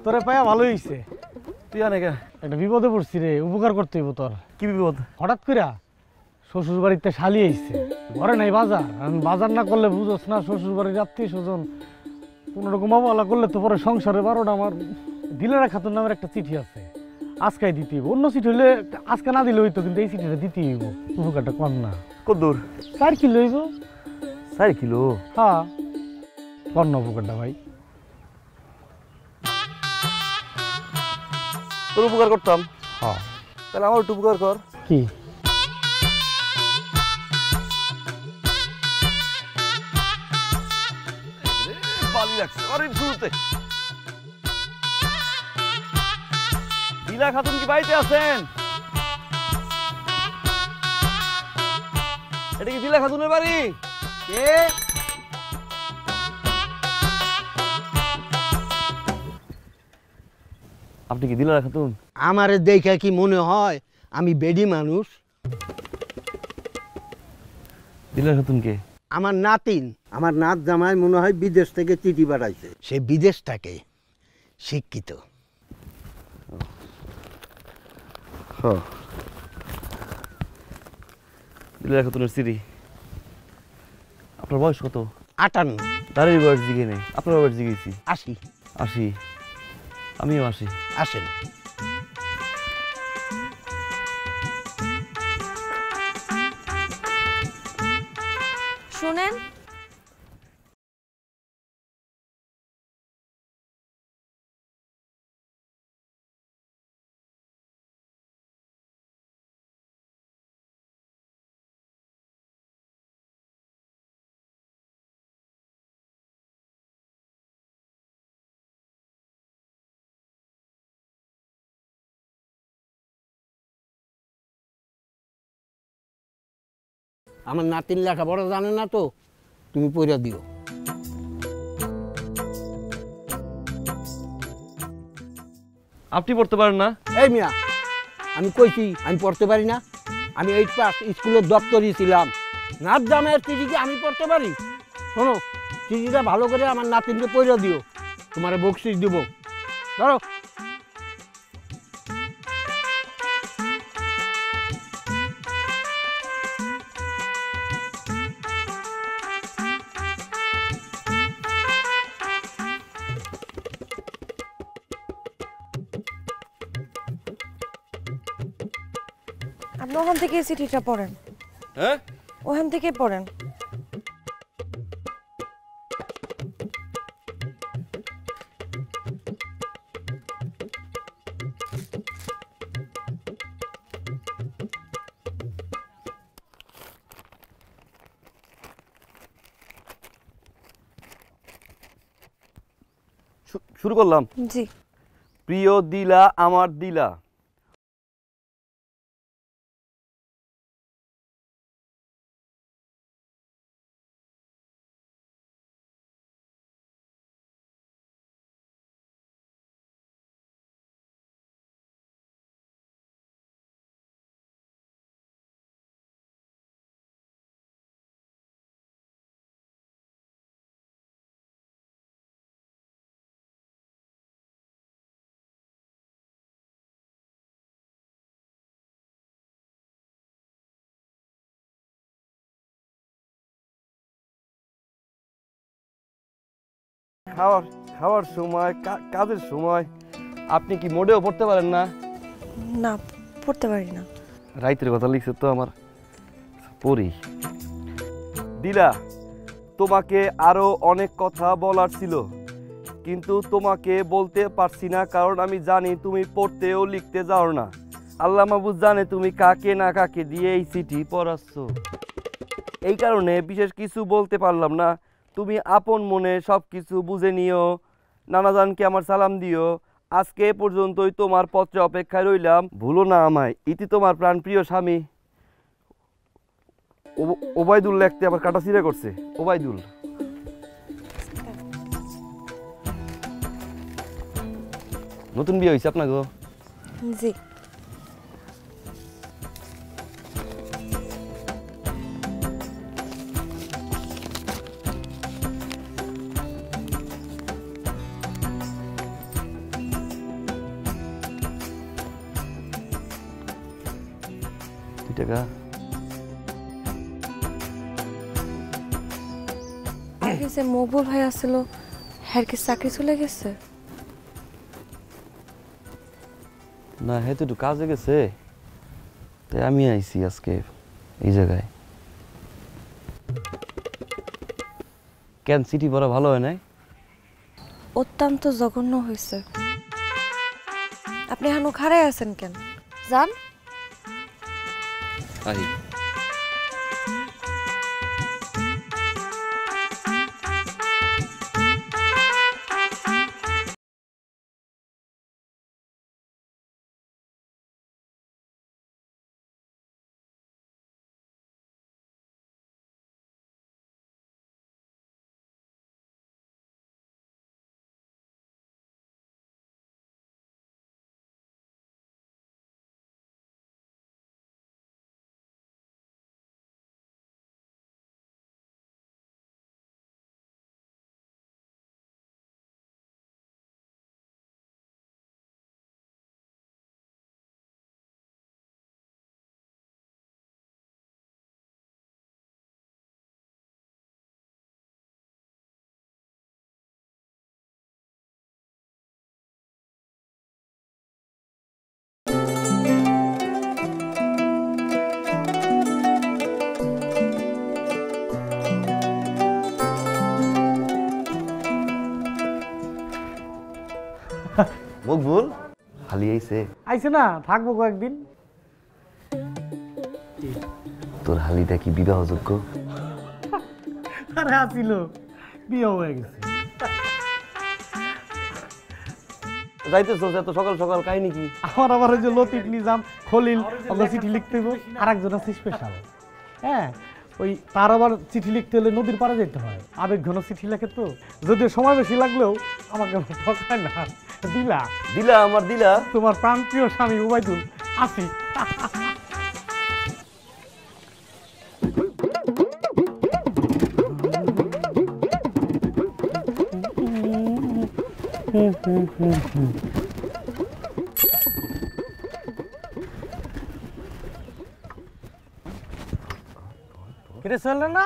তোরে পায়া ভালো হইছে। তুই অনেক একটা বিপদে পড়ছি রে, উপকার করতে হইব তোর। কি বিপদ? হঠাৎ করে শ্বশুর বাড়িতে শালি আইছে, ঘরে নাই বাজার। আমি বাজার না করলে বুঝোস না, শ্বশুর বাড়ির আত্মীয় স্বজন কোন রকম অবহেলা করলে তো পরে সংসারে 12টা। আমার দিলেরা খাতুন নামের একটা চিঠি আছে, আজকাই দিতে হইব। অন্য চিঠি হইলে আজকে না দিলে হইতো, কিন্তু এই চিঠিটা দিতে হইব। উপকারটা কম না। কত দূর? 4 কিলো হইব। 4 কিলো? হ্যাঁ, কর না উপকারটা ভাই। তোর উপকার করতাম? হ্যাঁ। তাহলে আমার একটু উপকার কর। কি? বালি রাখছে আরে শুরুতে। দিলা খাতুন কি বাড়িতে আছেন? এটা কি দিলা খাতুনের বাড়ি? কে? আপনি কি দিলা খাতুন? আমারে দেখা কি মনে হয় আমি বেডি মানুষ? দিলা খাতুন কে? আমার নাতিন। আমার নাত জামাই মনে হয় বিদেশ থেকে চিঠি পাঠাইছে। সে বিদেশ থাকে, শিক্ষিত। দিলা খাতুনের চিঠি। আপনার বয়স কত? 58। দাঁড়িয়ে বয়স জিগে নেই, আপনার বয়স জিগেছি। 80। 80? আমিও 80। আসেন। শুনেন, আমার নাতিন লেখাপড়া জানে না তো, তুমি পড়া দিও। আপনি পড়তে পারেন না? এই মিয়া, আমি কইছি আমি পড়তে পারি না? আমি 8 পাস, স্কুলের দপ্তরই ছিলাম। নাত জামাইয়ের চিঠি কি আমি পড়তে পারি? শোনো, চিঠিটা ভালো করে আমার নাতিনকে পড়া দিও, তোমারে বকশিস দিব। ধরো। আপনি ওখান থেকে চিঠিটা পড়েন। হ্যাঁ, ওখান থেকে পড়েন। শুরু করলাম। জি। প্রিয় দিলা, আমার দিলা, খাওয়ার সময়, কাজের সময় আপনি কি মোটেও পড়তে পারেন না? না, পড়তে পারি না। রাইতের কথা লিখছে তো আমার, পড়ি। দিলা, তোমাকে আরো অনেক কথা বলার ছিল, কিন্তু তোমাকে বলতে পারছি না, কারণ আমি জানি তুমি পড়তেও লিখতে যাও না। আল্লাহ মাহবুব জানে তুমি কাকে না কাকে দিয়ে এই চিঠি পড়াচ্ছ। এই কারণে বিশেষ কিছু বলতে পারলাম না। তুমি আপন মনে সব কিছু বুঝে নিও। নানাজানকে আমার সালাম দিও। আজকে পর্যন্তই তোমার পত্রে অপেক্ষায় রইলাম, ভুলো না আমায়। ইতি তোমার প্রাণপ্রিয় স্বামী ওবায়দুল। লিখতে আবার কাটা ছিঁড়া করছে, ওবায়দুল। নতুন বিয়ে হয়েছে আপনাকে? জি। কি টাকা? আগে যে মকবুল ভাই আসছিল হ্যার কি চাকরি চলে গেছে? না, হ্যাঁ তো একটু কাজে গেছে, তাই আমি আইছি আজকে এই জায়গায়। কেন সিটি পড়া ভালো হয় নাই? অত্যন্ত জঘন্য হয়েছে। আপনি এখনো খাড়াই আছেন কেন? যান। আহি মকবুল খালি আইছে। আইছে না, থাকবো কয়েকদিন। তোর হালিটা কি বিবাহযোগ্য? আরে আসিল, বিয়ে হয়ে গেছে। যাইতেছ এত সকাল সকাল, কাহিনী কি? আমার আবার ওই যে লতিফ, নিজাম, খলিল ওগুলো চিঠি লিখতে হইব। আর একজন আছে স্পেশাল, হ্যাঁ, ওই তার আবার চিঠি লিখতে হলে নদীর পাড়ে যেতে হয়। আবেগ ঘন চিঠি লেখে তো, যদিও সময় বেশি লাগলেও আমাকে ঠকায় না। দিলা দিলা আমার দিলা। তোমার প্রাণপ্রিয় স্বামী উবাইদুল আসি। কিরে চললে না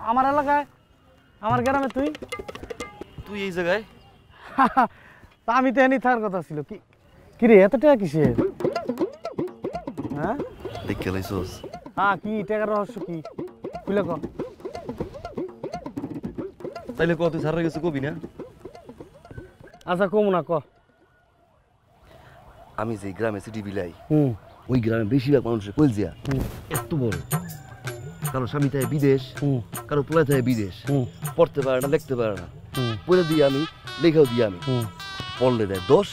আমার এলাকায়, আমার গ্রামে? তুই তুই এই জায়গায়? তা আমি তো এনি থাকার কথা ছিল। কি কিরে এত টাকা কিসের? হ্যাঁ দেখে লাইছস? হ্যাঁ, কি টাকার রহস্য কি খুলে ক। তাইলে ক, তুই সারা গেছে কবি না? আচ্ছা কমু না, ক। আমি যে গ্রামে সিটি বিলাই, হুম ওই গ্রামে বেশিরভাগ মানুষের কলজিয়া এত বড়। কারো স্বামী থাকে বিদেশ, হুম কারো পোলা থাকে বিদেশ, হুম পড়তে পারে না, লিখতে পারে না। হুম পড়ে দিয়ে আমি, লেখাও দিয়ে আমি। হুম পড়লে দেয় 10,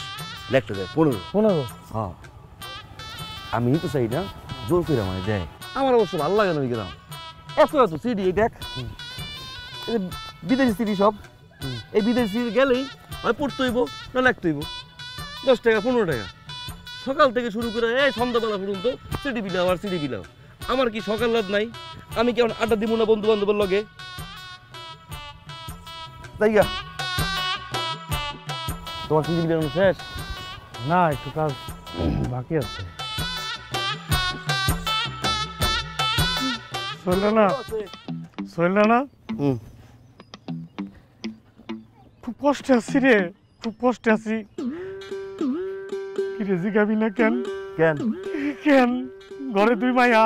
লেখতে দেয় 15। 15? হ্যাঁ, আমি তো চাই না, জোর করে আমায় দেয়। আমার অবশ্য ভালো লাগে না ওই গ্রাম। এত এত সিডি, এই দেখ, এই যে বিদেশি সিডি সব। এই বিদেশি সিডি গেলেই হয় পড়তে হইব না লিখতে হইব। 10 টাকা 15 টাকা সকাল থেকে শুরু করে এই সন্ধ্যাবেলা পর্যন্ত সিডি বিলাও আর সিডি বিলাও। আমার কি সকাল রাত নাই? আমি কেমন আড্ডা দিব না বন্ধু বান্ধবের লগে? তাই গা, তোমার সিডি বিলানো শেষ? না, একটু কাজ বাকি আছে। চললে না, চললে না, হুম, খুব কষ্টে আছি রে, খুব কষ্টে আছি। কিরে জিগাবি না কেন? কেন? কেন ঘরে 2 মাইয়া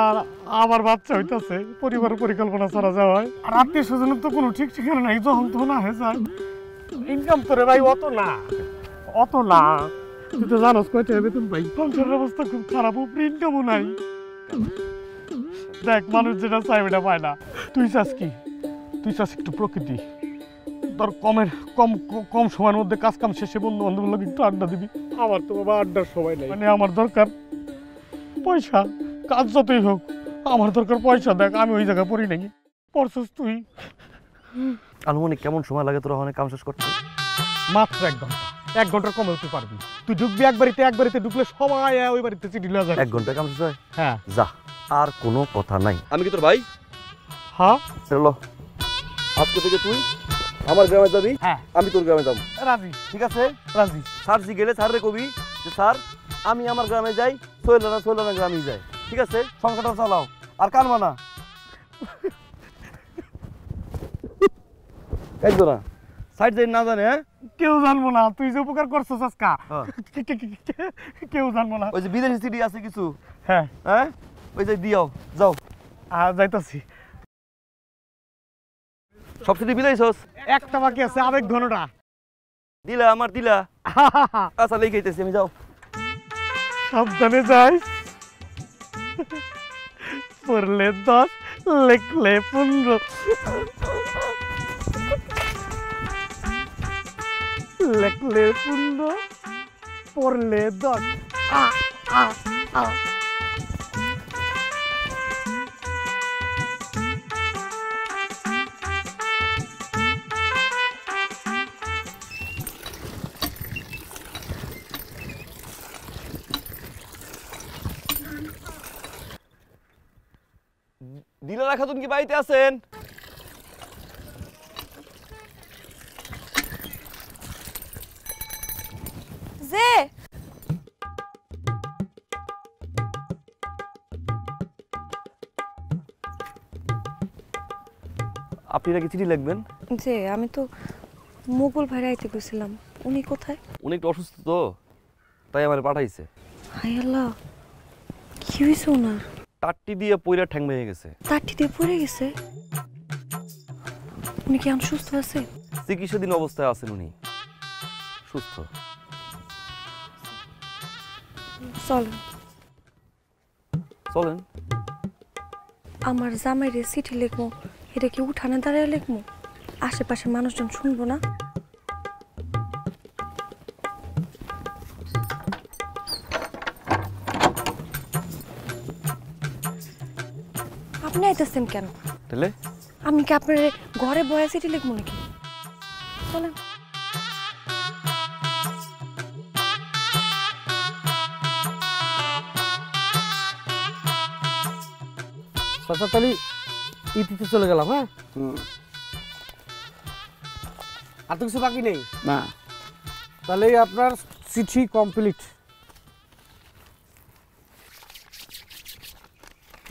আবার বাচ্চা হইতাছে, পরিবারের পরিকল্পনা ছাড়া যাওয়ায়। আর আত্মীয় স্বজনের তো কোনো ঠিক ঠিকানা নাই, যখন তখন আহে যায়। ইনকাম তোরে ভাই অত না, অত না। তুই তো জানোস কয়টা বেতন পাই। সংসারের অবস্থা খুব খারাপ, উপরে ইনকামও নাই। দেখ, মানুষ যেটা চায় ওটা পায় না। তুই চাস কি? তুই চাস একটু প্রকৃতি, তোর কম কম সময়ের মধ্যে কাজ কাম শেষে বন্ধু বান্ধবের লোক একটু আড্ডা দিবি। আমার তো বাবা আড্ডার সময় নেই। মানে আমার দরকার পয়সা, কাজ যতই হোক আমার দরকার পয়সা। দেখ, আমি ওই জায়গায় পড়ি নাকি, পড়ছস তুই। আনুমানিক কেমন সময় লাগে তোরা অনেক কাম শেষ করতে? মাত্র 1 ঘন্টা। 1 ঘন্টার কমে তুই পারবি। তুই ঢুকবি এক বাড়িতে ঢুকলে সবাই ওই বাড়িতে চিঠি লয়ে যায়। 1 ঘন্টায় কাম শেষ হয়? হ্যাঁ। যা, আর কোনো কথা নাই। আমি কি তোর ভাই? হ্যাঁ চলো, আজকে থেকে তুই আমার গ্রামে যাবি, হ্যাঁ, আমি তোর গ্রামে যাবো। রাজি। ঠিক আছে? রাজি। স্যার জি গেলে স্যার রে কবি যে স্যার আমি আমার গ্রামে যাই, সোহেলানা গ্রামেই যায়। ঠিক আছে সংসারটা চালাও আর কানবা না একদম না সাইড দিয়ে না জানে হ্যাঁ কেউ জানবো না, তুই যে উপকার করছিস আজকা হ্যাঁ। কেউ জানবো না। ওই যে বিদেশি সিডি আছে কিছু হ্যাঁ হ্যাঁ ওই যে দিও যাও যাইতাছি। সব সিডি বিলাইছস একটা বাকি আছে, আবেগ ঘনটা। দিলা আমার দিলা আচ্ছা লিখাইতেছি আমি যাও সাবধানে যাইস, পড়লে 10 লিখলে 15, লিখলে 15 পড়লে 10। দিলারা খাতুন কি বাড়িতে আছেন? যে আপনি নাকি চিঠি লিখবেন? যে আমি তো মুকুল ভাইরা আইতে গেছিলাম, উনি কোথায়? উনি একটু অসুস্থ তো, তাই আমার পাঠাইছে। হাই আল্লাহ, কি হয়েছে ওনার? টাট্টি দিয়ে পইরা ঠ্যাং ভেঙে গেছে। তারটি দিয়ে পড়ে গেছে? উনি কি সুস্থ আছে? চিকিৎসাধীন অবস্থায় আছেন উনি, সুস্থ। চলেন। চলেন। আমার জামাইরে চিঠি লিখবো, এটা কি উঠানে দাঁড়ায় লিখবো? আশেপাশে মানুষজন শুনবো না? আপনি আইতেছেন কেন? তাহলে আমি কি আপনার ঘরে বয়ে চিঠি লিখবো নাকি? চলেন। চাচা তাহলে ইতিতে চলে গেলাম। হ্যাঁ, আর তো কিছু বাকি নেই না। তাহলে আপনার চিঠি কমপ্লিট।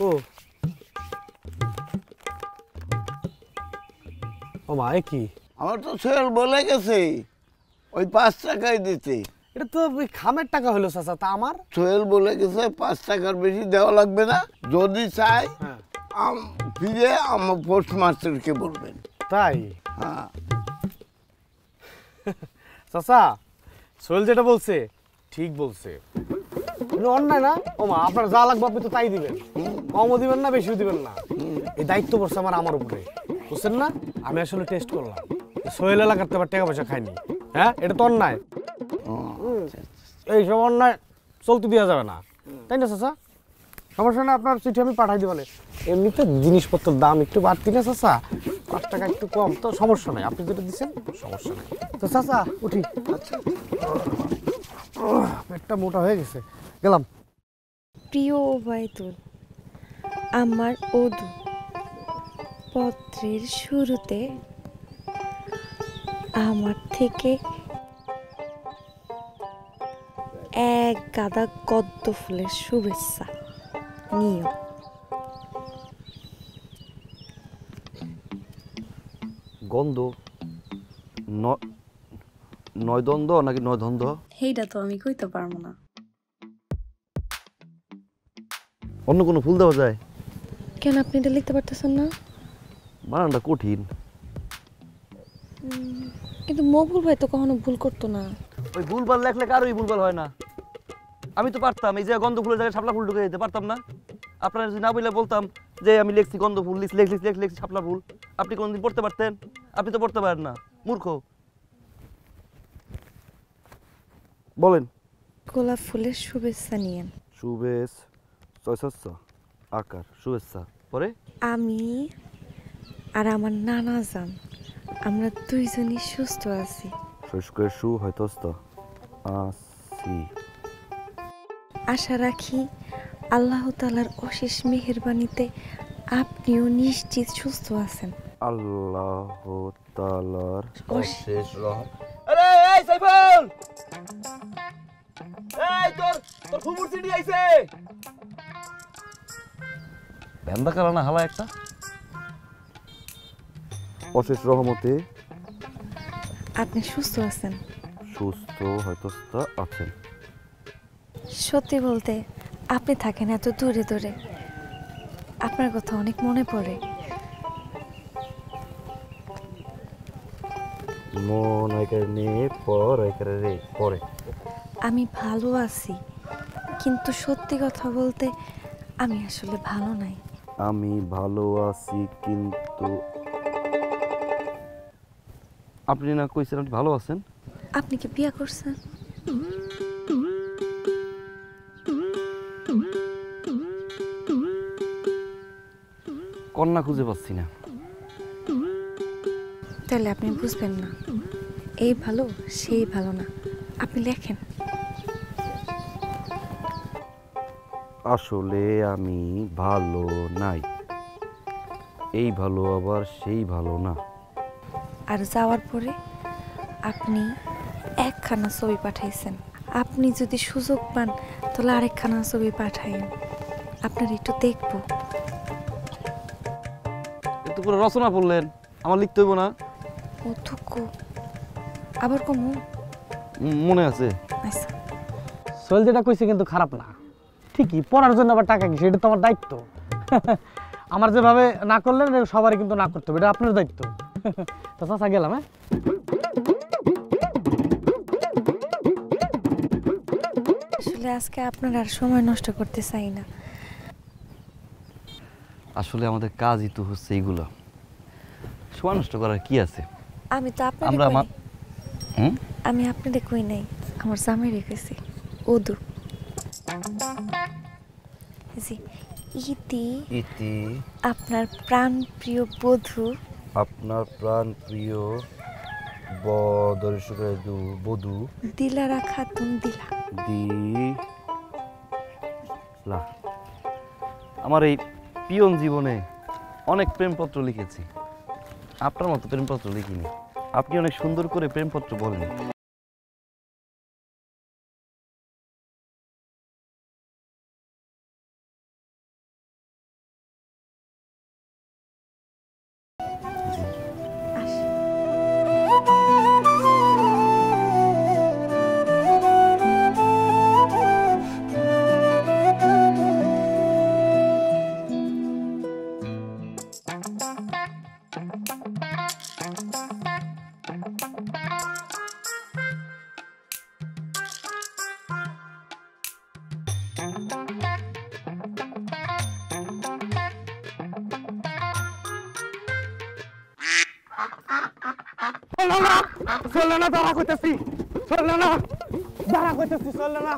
ও ও মা, এ কি? আমার তো সোহেল বলে গেছে ওই 5 টাকাই দিতে। এটা তো ওই খামের টাকা হলো চাচা, তা আমার সোহেল বলে গেছে 5 টাকার বেশি দেওয়া লাগবে না, যদি চাই হ্যাঁ ফিরে আমার পোস্ট মাস্টারকে বলবেন। তাই? হ্যাঁ চাচা সোহেল যেটা বলছে ঠিক বলছে, অন্যায় না। ও মা, আপনার যা লাগবে আপনি তো তাই দিবেন, কমও দিবেন না বেশিও দিবেন না। এই দায়িত্ব পড়ছে আমার উপরে, বুঝছেন না? আমি আসলে টেস্ট করলাম, সোহেল এলাকার তো আবার টাকা পয়সা খাইনি। হ্যাঁ, এটা তো অন্যায়। এইসব অন্যায় চলতে দেওয়া যাবে না, তাই না চাচা? সমস্যা না, আপনার চিঠি আমি পাঠাই দিবেন। এমনিতে জিনিসপত্রের দাম একটু বাড়তি না চাচা, 5 টাকা একটু কম, তো সমস্যা নাই। আপনি যেটা দিচ্ছেন সমস্যা নাই। তো চাচা উঠি, পেটটা মোটা হয়ে গেছে, গেলাম। প্রিয় ওবায়দুল, আমার অদু, পত্রের শুরুতে আমার থেকে এক গাদা পদ্ম ফুলের শুভেচ্ছা নিও। গন্ধ নয় দ্বন্দ্ব নাকি 9 দ্বন্দ্ব? সেইটা তো আমি কইতে পারবো না। অন্য কোনো ফুল দেওয়া যায়? কেন আপনি এটা লিখতে পারতেছেন না? বানানটা কঠিন। কিন্তু মকবুল ভাই তো কখনো ভুল করতো না। ওই ভুলভাল লেখলে কারোই ভুলভাল হয় না। আমি তো পারতাম, এই যে গন্ধ ফুলের জায়গায় শাপলা ফুল ঢুকে দিতে পারতাম না? আপনারা যদি না বলে বলতাম যে আমি লিখছি গন্ধ ফুল, লিখছি শাপলা ফুল, আপনি কোনদিন পড়তে পারতেন? আপনি তো পড়তে পারেন না, মূর্খ। বলেন। গোলাপ ফুলের শুভেচ্ছা নিয়েন। শুভেচ্ছা আকার শুভেচ্ছা পরে আমি আর আমার নানা জান, আমরা দুইজনই সুস্থ আছি। শুষ্কের সু হয়তো আসি। আশা রাখি আল্লাহ তাআলার অশেষ মেহেরবানিতে আপনিও নিশ্চিত সুস্থ আছেন। আল্লাহ তাআলার অশেষ রহমত। আরে এই সাইফুল, এই তোর ফুফুর সিডি আইছে। ভ্যান্দা কারানা হালা একটা। অশেষ রহমতে আপনি সুস্থ আছেন? সুস্থ হয়তো আছেন। সত্যি বলতে আপনি থাকেন এত দূরে দূরে, আপনার কথা অনেক মনে পড়ে। মন পরে আমি ভালো আছি, কিন্তু সত্যি কথা বলতে আমি আসলে ভালো নাই। আমি ভালো আছি কিন্তু আপনি না কইছেন আপনি ভালো আছেন? আপনি কি বিয়ে করছেন? কন্যা খুঁজে পাচ্ছি না। তাহলে আপনি বুঝবেন না, এই ভালো সেই ভালো না। আপনি লেখেন। আসলে আমি ভালো নাই, এই ভালো আবার সেই ভালো না। আর যাওয়ার পরে আপনি একখানা ছবি পাঠাইছেন। আপনি যদি সুযোগ পান তাহলে আরেকখানা ছবি পাঠাইন, আপনার একটু দেখবো। একটু পুরো রচনা পড়লেন, আমার লিখতে হইব না? ও থুকু, আবার কমু? মনে আছে। আচ্ছা, সোহেল যেটা কইছে কিন্তু খারাপ না, ঠিকই। পড়ার জন্য আবার টাকা কি, সেটা তো আমার দায়িত্ব। আমার যেভাবে না করলেন সবারই কিন্তু না করতে হবে, এটা আপনার দায়িত্ব। তো চাচা গেলাম। হ্যাঁ, আসলে আজকে আপনার আর সময় নষ্ট করতে চাই না। আসলে আমাদের কাজই তো হচ্ছে এইগুলো, সময় নষ্ট করার কি আছে? আমি তো আমরা আমি আপনাদের কই নাই, আমার জামাই রেখেছি ওদু। জি, ইতি ইতি আপনার প্রাণ প্রিয় বধূ, আপনার প্রাণ প্রিয় বধূ দিলারা খাতুন দিলা। আমার এই পিয়ন জীবনে অনেক প্রেমপত্র লিখেছি, আপনার মতো প্রেমপত্র লিখিনি। আপনি অনেক সুন্দর করে প্রেমপত্র বলেন। চললে না, দাঁড়া কইতেছি, চললে না, দাঁড়া কইতেছি, চললে না।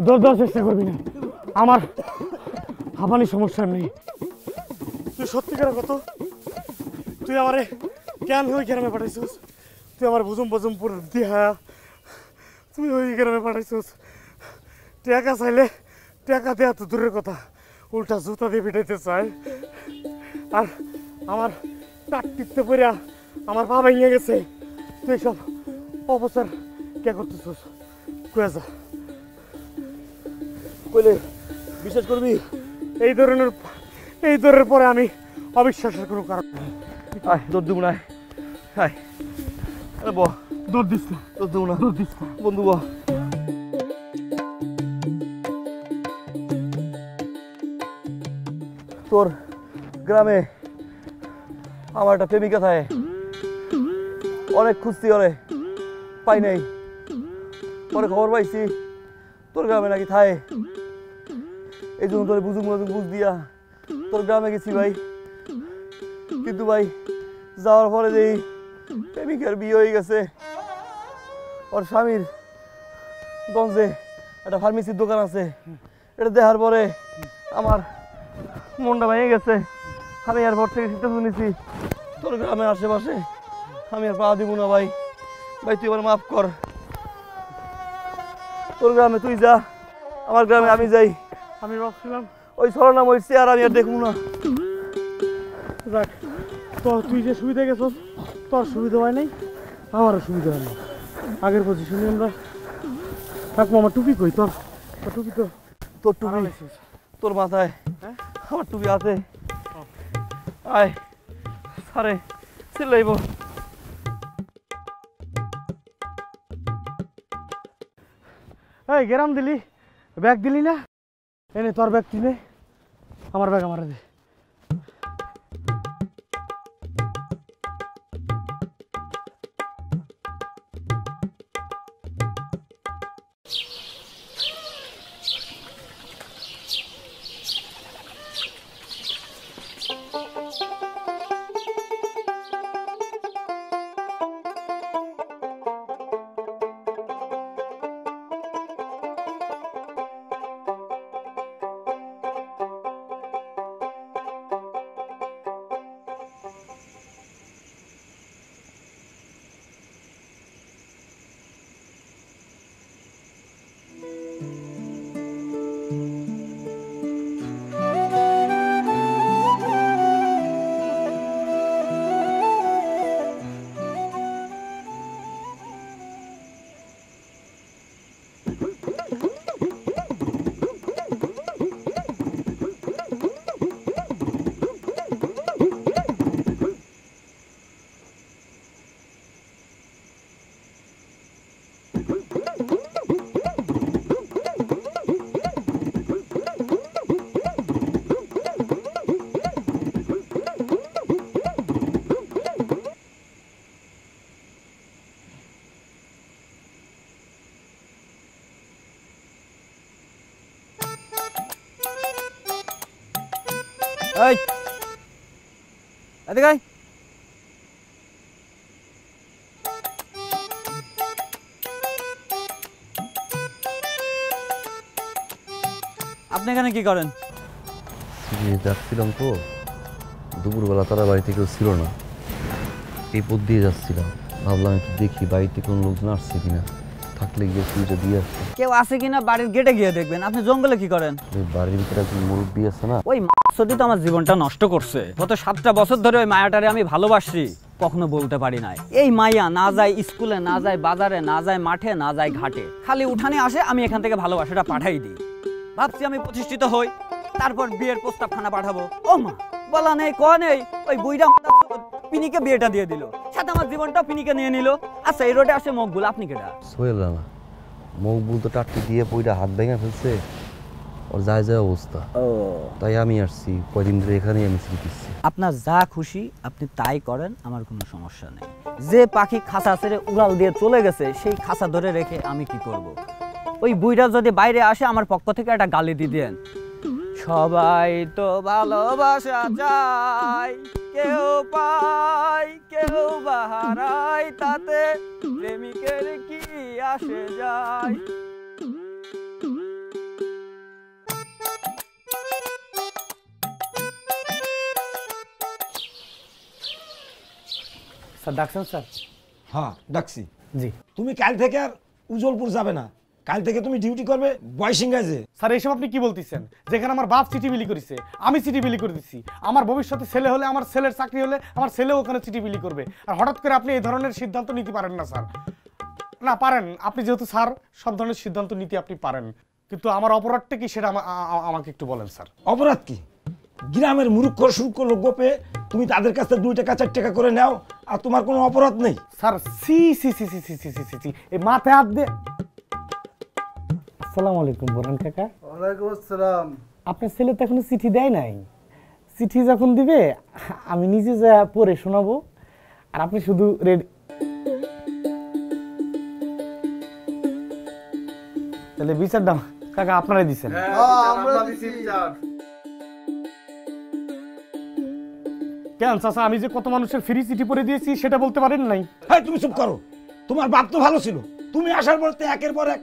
দৌড় চেষ্টা করবি না, আমার হাঁপানির সমস্যা নেই। তুই সত্যিকার কত, তুই আমারে কেন ওই গ্রামে পাঠাইছিস? তুই আমার বুঝুম পুরো দিয়া তুই ওই গ্রামে পাঠাইছিস। টাকা চাইলে টাকা দেওয়া তো দূরের কথা, উল্টা জুতা দিয়ে পিটাইতে চায়। আর আমার কাঠ টিপতে পড়িয়া আমার পা ভেঙে গেছে। তুই সব অপচার কে করতেছিস? কয়ে যা, কইলে বিশ্বাস করবি? এই ধরনের পরে আমি অবিশ্বাসের কোনো কারণ নেই। দৌড় দিব না, দৌড় দিস না, দৌড় দিব না, দৌড় দিস না বন্ধু। তোর গ্রামে আমার একটা প্রেমিকা থাকে, অনেক খুঁজছি ওরে, পাই নাই। পরে খবর পাইছি তোর গ্রামে নাকি থাকে, এই জন্য তোর বুঝ দিয়া তোর গ্রামে গেছি ভাই। কিন্তু ভাই যাওয়ার পরে যেই প্রেমিকার বিয়ে হয়ে গেছে, ওর স্বামীর গঞ্জে একটা ফার্মেসির দোকান আছে, এটা দেখার পরে আমার মনটা ভেঙে গেছে। আমি আর পর থেকে সিদ্ধান্ত নিয়েছি তোর গ্রামের আশেপাশে আমি আর পা দিব না ভাই। ভাই তুই আমার মাফ কর, তোর গ্রামে তুই যা, আমার গ্রামে আমি যাই। আমি ভাবছিলাম ওই ছলনা মরছি আর আমি আর দেখবো না। যাক, তুই যে সুবিধা গেছস, তোর সুবিধা হয় নাই, আমারও সুবিধা হয় নাই। আগের পজিশনে আমরা থাকবো। আমার টুপি কই? তোর টুপি তো তোর টুপি তোর মাথায়, আমার টুপি আছে। আয় সারে চিল্লাইব। এই গেরাম দিলি, ব্যাগ দিলি না? এনে তোর ব্যাগ তুই নে, আমার ব্যাগ আমার দে। এই এদিকে আয়। আপনি এখানে কি করেন? যাচ্ছিলাম তো, দুপুরবেলা তারা বাড়িতে কেউ ছিল না, এই পথ দিয়ে যাচ্ছিলাম, ভাবলাম একটু দেখি বাড়িতে কোনো লোকজন আসছে কিনা, থাকলে গিয়ে সুইটা দিয়ে আসছে। কেউ আছে কিনা বাড়ির গেটে গিয়ে দেখবেন। আপনি জঙ্গলে কি করেন? বাড়ির ভিতরে একজন মুরব্বী আছে না, ওই মাছটি তো আমার জীবনটা নষ্ট করছে। গত 7টা বছর ধরে ওই মায়াটারে আমি ভালোবাসি, কখনো বলতে পারি নাই। এই মাইয়া না যায় স্কুলে, না যায় বাজারে, না যায় মাঠে, না যায় ঘাটে, খালি উঠানে আসে, আমি এখান থেকে ভালোবাসাটা পাঠাই দিই। ভাবছি আমি প্রতিষ্ঠিত হই, তারপর বিয়ের প্রস্তাবখানা পাঠাবো। ও মা, বলা নেই ক নেই, ওই বুইড়া পিনিকে বিয়েটা দিয়ে দিল, সাথে আমার জীবনটা পিনিকে নিয়ে নিল। আচ্ছা, এই রোডে আসে মকবুল, আপনি কেডা? সোহেল রানা। মকবুল তো টাটকি দিয়ে পইটা হাত ভেঙে ফেলছে, ওর যায় যায় অবস্থা। তাই আমি আসছি, কয়দিন ধরে এখানেই আমি শিখতেছি। আপনার যা খুশি আপনি তাই করেন, আমার কোনো সমস্যা নেই। যে পাখি খাঁচা ছেড়ে উড়াল দিয়ে চলে গেছে, সেই খাঁচা ধরে রেখে আমি কি করব? ওই বুইড়া যদি বাইরে আসে, আমার পক্ষ থেকে একটা গালি দিয়ে দেন। সবাই তো ভালোবাসা চায়, কেউ পায় কেউ বাহারায়, তাতে প্রেমিকের কি আসে যায়। স্যার ডাকছেন স্যার? হ্যাঁ ডাকছি। জি তুমি কাল থেকে আর উজ্জ্বলপুর যাবে না, কাল থেকে তুমি ডিউটি করবে বয়সিংহায়। যে স্যার এইসব আপনি কি বলতেছেন? যেখানে আমার বাপ চিঠি বিলি করেছে, আমি চিঠি বিলি করে দিচ্ছি। আমার ভবিষ্যতে ছেলে হলে, আমার ছেলের চাকরি হলে, আমার ছেলেও ওখানে চিঠি বিলি করবে। আর হঠাৎ করে আপনি এই ধরনের সিদ্ধান্ত নিতে পারেন না স্যার। না পারেন, আপনি যেহেতু স্যার, সব ধরনের সিদ্ধান্ত নিতে আপনি পারেন, কিন্তু আমার অপরাধটা কি সেটা আমাকে একটু বলেন স্যার। অপরাধ কি? গ্রামের মূর্খ সূর্খ লোক গোপে তুমি তাদের কাছে 2 টাকা 4 টাকা করে নাও, আর তোমার কোনো অপরাধ নেই। স্যার সি সি সি সি সি সি সি সি এই মাথায় হাত দিয়ে। আসসালামু আলাইকুম বোরান কাকা। ওয়ালাইকুম আসসালাম। আপনার ছেলে তো এখনো চিঠি দেয় নাই। চিঠি যখন দিবে আমি নিজে যা পড়ে শোনাবো, আর আপনি শুধু রেডি। তাহলে বিচারটা কাকা আপনারাই দিচ্ছেন। আমরা দিছি বিচার। কেন চাচা, আমি যে কত মানুষের ফ্রি চিঠি পড়ে দিয়েছি সেটা বলতে পারেন নাই? হ্যাঁ তুমি চুপ করো, তোমার বাপ তো ভালো ছিল। তুমি আসার পর তো একের পর এক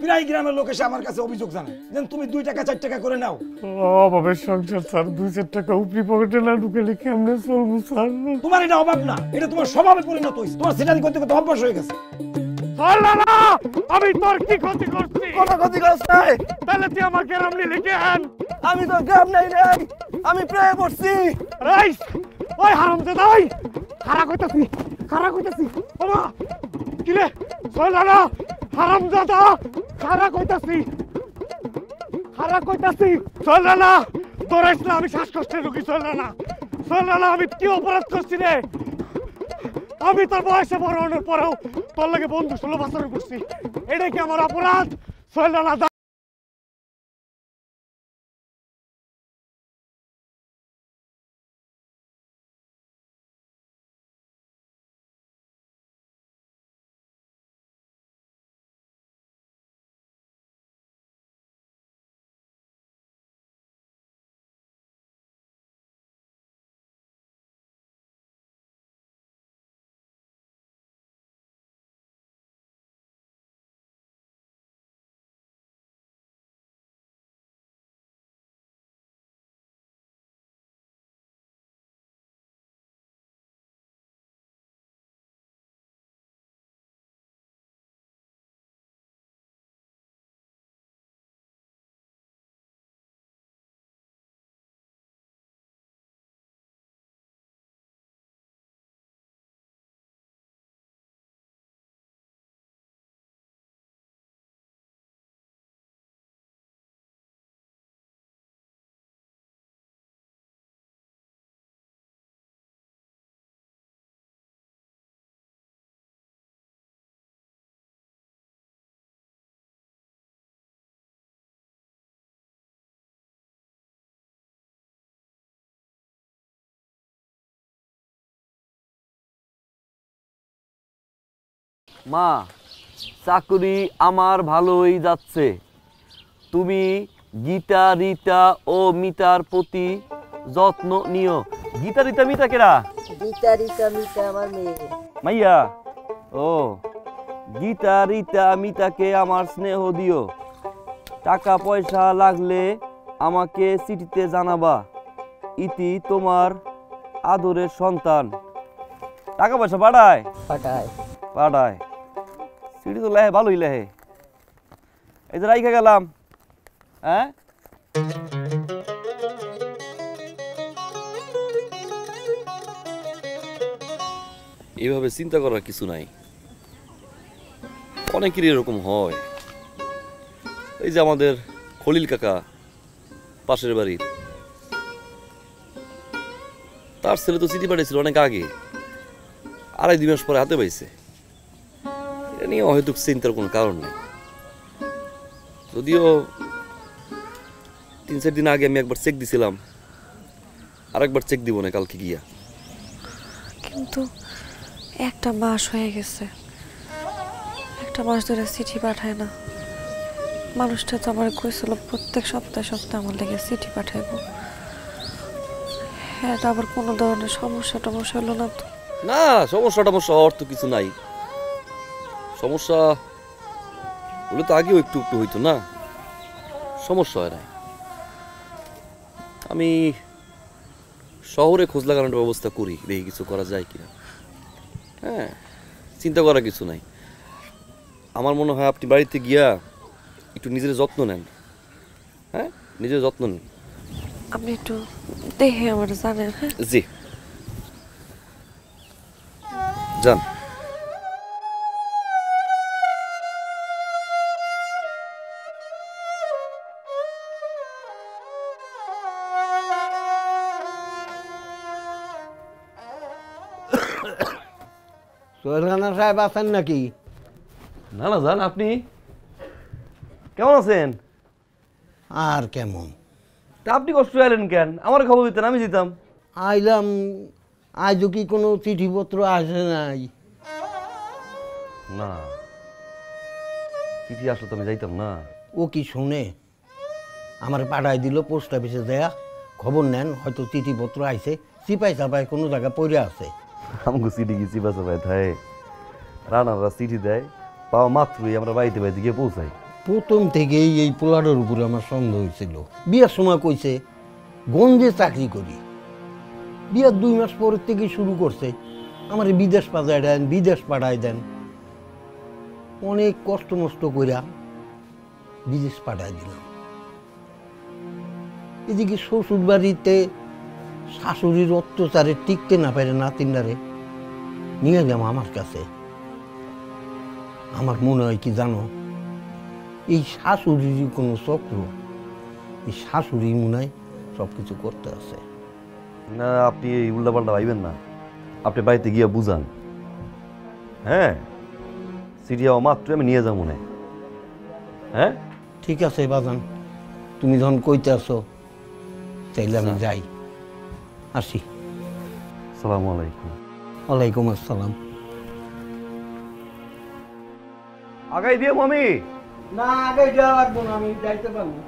প্রায় গ্রামের লোক এসে আমার কাছে অভিযোগ জানায় যে তুমি 2 টাকা 4 টাকা করে নাও। অভাবের সংসার স্যার, 2-4 টাকা উপরি পকেটে না ঢুকেলে কেমনে চলবো স্যার? তোমার এটা অভাব না, এটা তোমার স্বভাবে পরিণত হয়েছে। তোমার সেটারি করতে করতে অভ্যাস হয়ে গেছে। আমি তোর কি ক্ষতি করছি? কোনো ক্ষতি করছ নাই, তাহলে তুই আমার গ্রাম নিয়ে লিখে আন। আমি তো গ্রাম নাই রে, আমি প্রেমে পড়ছি। রাইস ওই হারামজাদা, ওই খারাপ কইতাছি, খারাপ কইতাছি। বাবা কিরে সোহেলানা হারামজাদা খারা কইতাছি সোহেলানা দৌড়াইস না, আমি শ্বাসকষ্টের রোগী। সোহেলানা আমি কি অপরাধ করছি রে? আমি তোর বয়সে বড় হওয়ার পরেও তোর লাগে বন্ধু সুলভ আচরণ করছি, এটা কি আমার অপরাধ? সোহেলানা মা, চাকরি আমার ভালোই যাচ্ছে। তুমি গীতা, রীতা ও মিতার প্রতি যত্ন নিও। গীতা, রীতা, মিতা কেরা? গীতা, রীতা, মিতা আমার মেয়ে। মাইয়া? ও, গীতা, রীতা, মিতাকে আমার স্নেহ দিও। টাকা পয়সা লাগলে আমাকে চিঠিতে জানাবা। ইতি তোমার আদরের সন্তান। টাকা পয়সা পাঠায়? পাঠায়। চিঠি তো লেহে, ভালোই লেহে। এই যে রাইখা গেলাম। হ্যাঁ, এইভাবে চিন্তা করার কিছু নাই। অনেকেরই এরকম হয়। এই যে আমাদের খলিল কাকা পাশের বাড়ির, তার ছেলে তো চিঠি পাঠিয়েছিল অনেক আগে, 2.5 মাস পরে হাতে পাইছে। এটা নিয়ে হয়তো চিন্তার কোনো কারণ নেই। যদিও 3-4 দিন আগে আমি একবার চেক দিছিলাম, আরেকবার চেক দিব না কালকে গিয়া। কিন্তু একটা মাস হয়ে গেছে, একটা মাস ধরে চিঠি পাঠায় না। মানুষটা তো আমার কইছিল প্রত্যেক সপ্তাহে আমার লেগে চিঠি পাঠাইবো। হ্যাঁ, আবার কোনো ধরনের সমস্যা টমস্যা হলো না তো? না, সমস্যা হওয়ার তো কিছু নাই। সমস্যা হলে তো আগেও একটু একটু হইতো না, সমস্যা হয় নাই। আমি শহরে খোঁজ লাগানোর ব্যবস্থা করি, দেখি কিছু করা যায় কিনা। হ্যাঁ, চিন্তা করার কিছু নাই। আমার মনে হয় আপনি বাড়িতে গিয়া একটু নিজের যত্ন নেন। হ্যাঁ, নিজের যত্ন নেন। আপনি একটু দেখে আমার জানেন? হ্যাঁ জি, যান। সোহেলখানা সাহেব আছেন নাকি? না না, যান। আপনি কেমন আছেন? আর কেমন? তা আপনি কষ্ট এলেন কেন? আমার খবর দিতেন, আমি যেতাম। আইলাম, আজও কি কোনো চিঠিপত্র আসে নাই? না, চিঠি আসলে তো আমি যাইতাম না। ও কি শুনে? আমার পাঠাই দিল পোস্ট অফিসে দেয়া, খবর নেন হয়তো চিঠিপত্র আইছে, চিপাই চাপাই কোনো জায়গায় পড়ে আছে। আমাকে চিঠি কি চিপা চাপাই থাকে? রানারা চিঠি দেয়, পাওয়া মাত্রই আমরা বাড়িতে বাড়িতে গিয়ে পৌঁছাই। প্রথম থেকেই এই পোলারের উপরে আমার সন্দেহ হয়েছিল। বিয়ের সময় কইছে গঞ্জে চাকরি করি, বিয়ের 2 মাস পরের থেকে শুরু করছে আমার বিদেশ পাঠায় দেন, বিদেশ পাঠায় দেন। অনেক কষ্ট মষ্ট কইরা বিদেশ পাঠায় দিলাম। এদিকে শ্বশুর বাড়িতে শাশুড়ির অত্যাচারে টিকতে না পারে নাতিনারে নিয়ে গেলাম আমার কাছে। আমার মনে হয় কি জানো, এই শাশুড়িরই কোনো চক্র, এই শাশুড়ি মনে হয় সব কিছু করতে আছে। না, আপনি এই উল্টাপাল্টা ভাইবেন না, আপনি বাড়িতে গিয়ে বুঝান। হ্যাঁ, সিরিয়া মাত্র আমি নিয়ে যাবো মনে। হ্যাঁ ঠিক আছে বাজান, তুমি যখন কইতে আসো তাইলে আমি যাই, আসি। আসসালামু আলাইকুম। ওয়ালাইকুম আসসালাম। আগাই দিয়ে মামি। না, আগে যাওয়া লাগবো না, আমি যাইতে পারবো।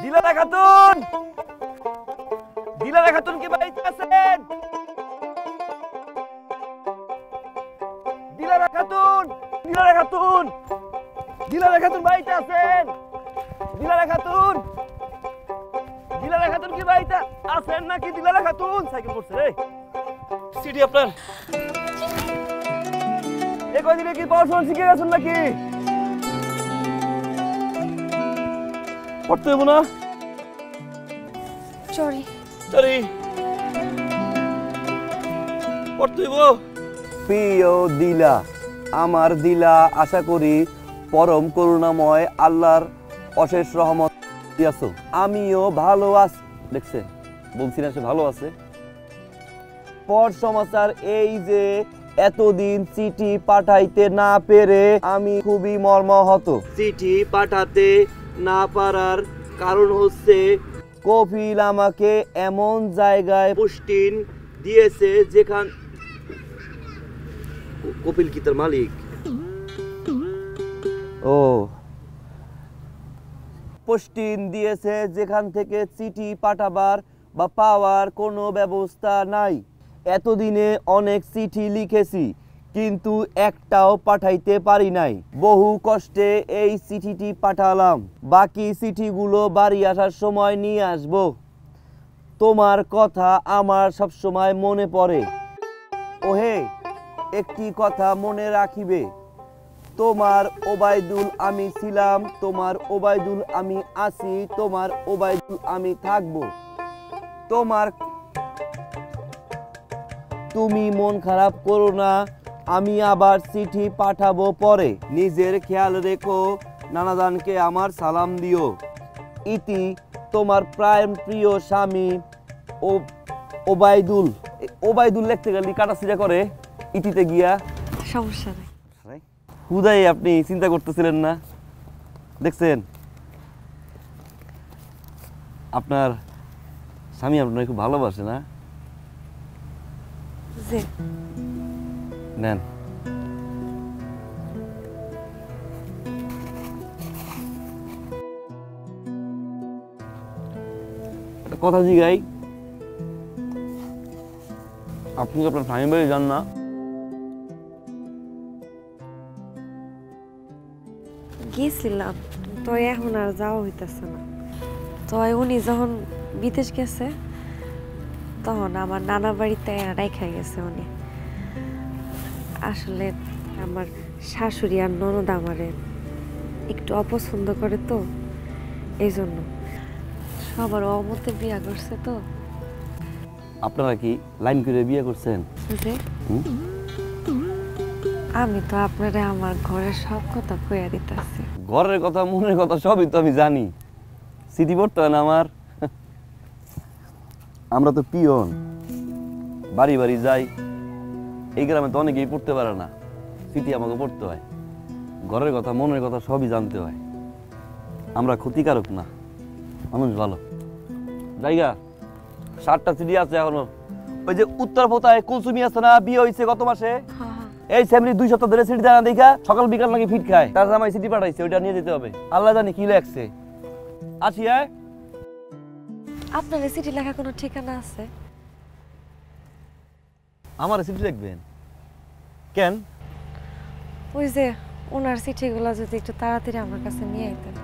দিলারা খাতুন, দিলারা খাতুন কি বাড়িতে আছেন? দিলারা খাতুন, দিলারা খাতুন, দিলারা খাতুন বাড়িতে আছেন? দিলারা খাতুন, দিলারা খাতুন কি বাড়িতে আছেন নাকি? দিলারা খাতুন সাইকেল করছে রে। সিটি আপনার এই কয়দিনে কি পড়াশোনা শিখে গেছেন নাকি? পড়তে হইব না? সরি সরি, পড়তে হইব। প্রিয় দিলা, আমার দিলা, আশা করি পরম করুণাময় আল্লাহর অশেষ রহমত দিয়াছো। আমিও ভালো আছি। দেখছেন, বলছি না সে ভালো আছে। পর সমাচার এই যে এতদিন চিঠি পাঠাইতে না পেরে আমি খুবই মর্মাহত। চিঠি পাঠাতে না পারার কারণ হচ্ছে কপিল আমাকে এমন জায়গায় পোস্টিং দিয়েছে যেখান কপিল কি তার মালিক? ও, পোস্টিং দিয়েছে যেখান থেকে চিঠি পাঠাবার বা পাওয়ার কোনো ব্যবস্থা নাই। এতদিনে অনেক চিঠি লিখেছি কিন্তু একটাও পাঠাইতে পারি নাই। বহু কষ্টে এই চিঠিটি পাঠালাম, বাকি চিঠিগুলো বাড়ি আসার সময় নিয়ে আসব। তোমার কথা আমার সব সময় মনে পড়ে। ওহে, একটি কথা মনে রাখিবে, তোমার ওবায়দুল আমি ছিলাম, তোমার ওবায়দুল আমি আছি, তোমার ওবায়দুল আমি থাকব। তোমার তুমি মন খারাপ করো না, আমি আবার চিঠি পাঠাবো পরে। নিজের খেয়াল রেখো, নানাদানকে আমার সালাম দিও। ইতি তোমার প্রিয় স্বামী ওবায়দুল। ওবায়দুল লিখতে গেলে কাটাছিড়া করে ইতিতে গিয়া। সমস্যা নাই। হুদাই আপনি চিন্তা করতেছিলেন না? দেখছেন, আপনার স্বামী আপনার খুব ভালোবাসে না? জি। নেন। একটা কথা জিগাই, আপনি কি আপনার স্বামী বাড়ি যান না? গেছিলাম, তো এখন আর যাওয়া হইতেছে না। তো উনি যখন বিদেশ গেছে তখন আমার নানা বাড়িতে রাইখা গেছে উনি। আসলে আমার শাশুড়ি আর ননদ আমারে একটু অপছন্দ করে, তো এই জন্য সবার অমতে বিয়া করছে। তো আপনারা কি লাইন করে বিয়ে করছেন? যে আমি তো আপনারে আমার ঘরের সব কথা কইয়া দিতেছি। ঘরের কথা, মনের কথা সবই তো আমি জানি। স্মৃতি পড়তে হয় না আমার? আমরা তো পিয়ন, বাড়ি বাড়ি যাই। এই গ্রামে তো অনেকেই পড়তে পারে না, স্মৃতি আমাকে পড়তে হয়। ঘরের কথা, মনের কথা সবই জানতে হয়। আমরা ক্ষতিকারক না, মানুষ ভালো। জায়গা 7টা চিঠি আছে এখনো। ওই যে উত্তর পোতায় কুলসুমি আছে না, বিয়ে হয়েছে গত মাসে। এই ফ্যামিলি 2 সপ্তাহ ধরে চিঠি দেয় না দেখা, সকাল বিকাল নাকি ফিট খায়। তার জামাই চিঠি পাঠাইছে, ওইটা নিয়ে যেতে হবে। আল্লাহ জানি কি লেখছে। আছি। হ্যাঁ, আপনার চিঠি লেখা কোনো ঠিকানা আছে? আমার চিঠি লিখবেন কেন? ওই যে ওনার চিঠিগুলো যদি একটু তাড়াতাড়ি আমার কাছে নিয়ে আইতেন।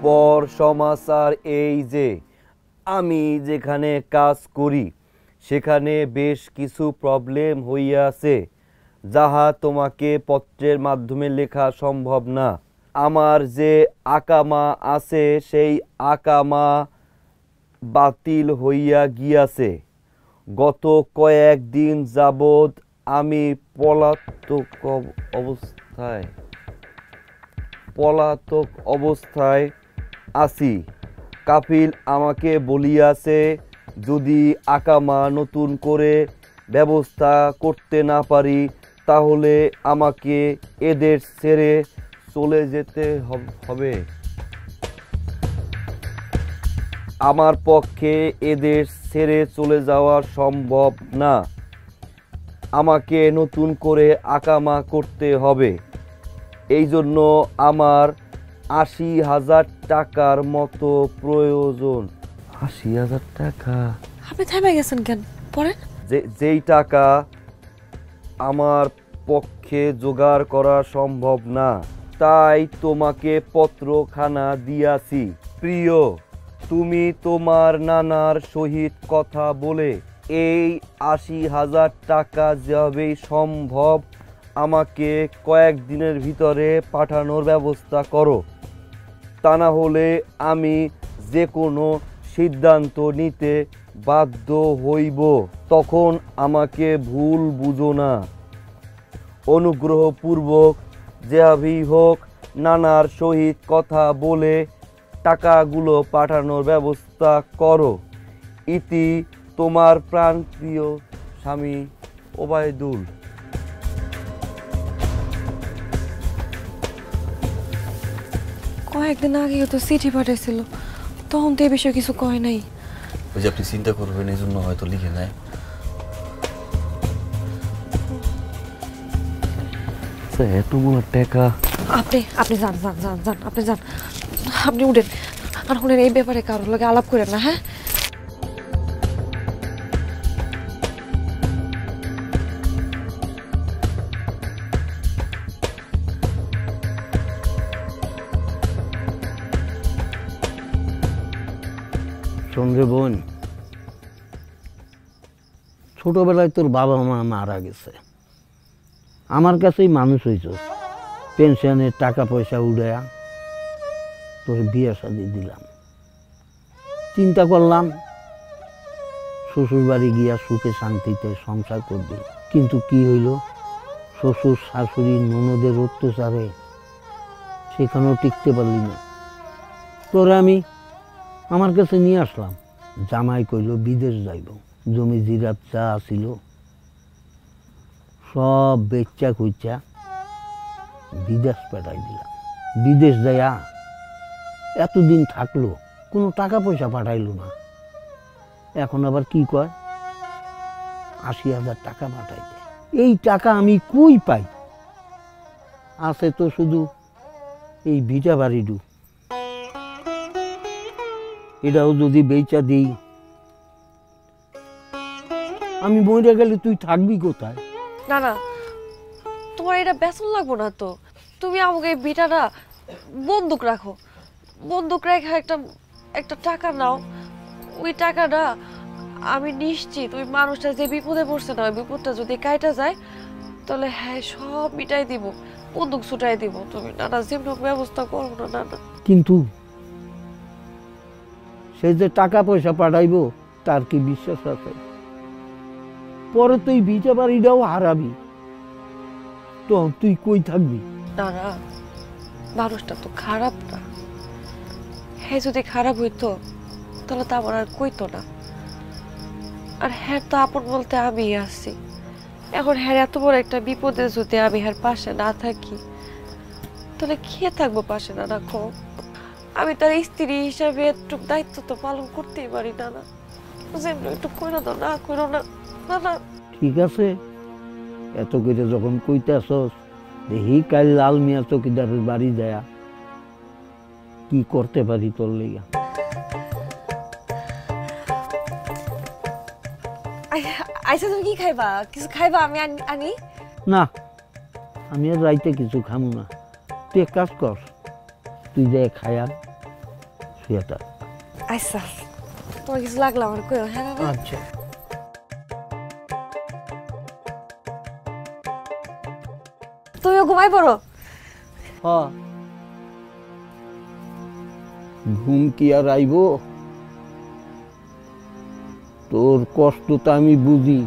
পর সমাচার এই যে আমি যেখানে কাজ করি সেখানে বেশ কিছু প্রবলেম হইয়াছে, যাহা তোমাকে পত্রের মাধ্যমে লেখা সম্ভব না। আমার যে আকামা আছে সেই আকামা বাতিল হইয়া গিয়াছে। গত কয়েকদিন যাবৎ আমি পলাতক অবস্থায় আছি। কাফিল আমাকে বলিয়াছে, যদি আকামা নতুন করে ব্যবস্থা করতে না পারি তাহলে আমাকে এদের ছেড়ে চলে যেতে হবে। আমার পক্ষে এদের ছেড়ে চলে যাওয়া সম্ভব না। আমাকে নতুন করে আকামা করতে হবে। এই জন্য আমার ৮০,০০০ টাকার মতো প্রয়োজন। ৮০,০০০ টাকা? আপনি থেমে গেছেন কেন? পড়েন। যেই টাকা আমার পক্ষে জোগাড় করা সম্ভব না, তাই তোমাকে পত্রখানা দিয়াছি। প্রিয়, তুমি তোমার নানার সহিত কথা বলে এই ৮০,০০০ টাকা যেভাবেই সম্ভব আমাকে কয়েকদিনের ভিতরে পাঠানোর ব্যবস্থা করো। তা না হলে আমি যে কোনো সিদ্ধান্ত নিতে বাধ্য হইব। তখন আমাকে ভুল বুঝো না। অনুগ্রহপূর্বক যেভাবেই হোক নানার সহিত কথা বলে টাকাগুলো পাঠানোর ব্যবস্থা করো। ইতি তোমার প্রাণপ্রিয় স্বামী ওবায়দুল। কয়েকদিন আগেও তো চিঠি পাঠিয়েছিল, তখন তো এ বিষয়ে কিছু কয় নাই। ওই যে আপনি চিন্তা করবেন এই জন্য হয়তো লিখে নেয়। এতগুলো টাকা। আপনি যান যান যান যান, আপনি যান, আপনি উঠেন। আর শুনেন, এই ব্যাপারে কারোর লগে আলাপ করেন না, হ্যাঁ? শোনরে বোন, ছোটবেলায় তোর বাবা মা মারা গেছে, আমার কাছেই মানুষ হয়েছ। পেনশনের টাকা পয়সা উড়ায়া তোর বিয়ে শাদি দিলাম। চিন্তা করলাম শ্বশুর বাড়ি গিয়া সুখে শান্তিতে সংসার করবি, কিন্তু কি হইল, শ্বশুর শাশুড়ি ননদের অত্যাচারে সেখানেও টিকতে পারলি না। তোরে আমি আমার কাছে নিয়ে আসলাম। জামাই কইল বিদেশ যাইব, জমি জিরাত যা আছিল সব বেচা খুঁচা বিদেশ পাঠাই দিলাম। বিদেশ যাইয়া এতদিন থাকলো, কোনো টাকা পয়সা পাঠাইলো না। এখন আবার কি কয়, ৮০,০০০ টাকা পাঠাইতে। এই টাকা আমি কই পাই? আছে তো শুধু এই ভিটা বাড়িটু, এটাও যদি বেচা দিই, আমি মরে গেলে তুই থাকবি কোথায়? না না, তোমার এটা বেতন লাগবো না তো। তুমি আমাকে এই বিটাটা বন্দুক রাখো, বন্দুক রেখে একটা টাকা নাও। ওই টাকাটা আমি নিশ্চিত ওই মানুষটা যে বিপদে পড়ছে না, ওই বিপদটা যদি কাইটা যায় তাহলে হ্যাঁ সব মিটাই দিব, বন্দুক ছুটাই দিব। তুমি নানা যেমন ব্যবস্থা করো না নানা। কিন্তু সে যে টাকা পয়সা পাঠাইবো তার কি বিশ্বাস আছে? পরে তুই ভিটা বাড়িটাও হারাবি, তো তুই কই থাকবি? না না, মানুষটা তো খারাপ না। হ্যাঁ যদি খারাপ হইতো তাহলে তো আমার আর কইতো না। আর হ্যাঁ তো আপন বলতে আমি আছি। এখন হ্যাঁ এত বড় একটা বিপদে যদি আমি হ্যাঁ পাশে না থাকি তাহলে কে থাকবো পাশে? না না, কম আমি তার স্ত্রী হিসাবে একটু দায়িত্ব তো পালন করতেই পারি। না না, যেমন একটু কইরা দাও না, কইরো না। না না ঠিক আছে, এত করে যখন কইতাছস, দেখি কাল লাল মিয়া চৌকিদারের বাড়ি যায়া কি করতে পারি তোর লেগা। আইসা তুমি কি খাইবা? কিছু খাইবা? আমি আনি না, আমি আর রাইতে কিছু খামু না। তুই এক কাজ কর, তুই যে খায়া থিয়েটার। আচ্ছা তোমার কিছু লাগলো আমার কইও। হ্যাঁ বাবা আচ্ছা তুমিও ঘুমাই পড়ো। হ্যাঁ ঘুম কি আর আইব? তোর কষ্ট তো আমি বুঝি।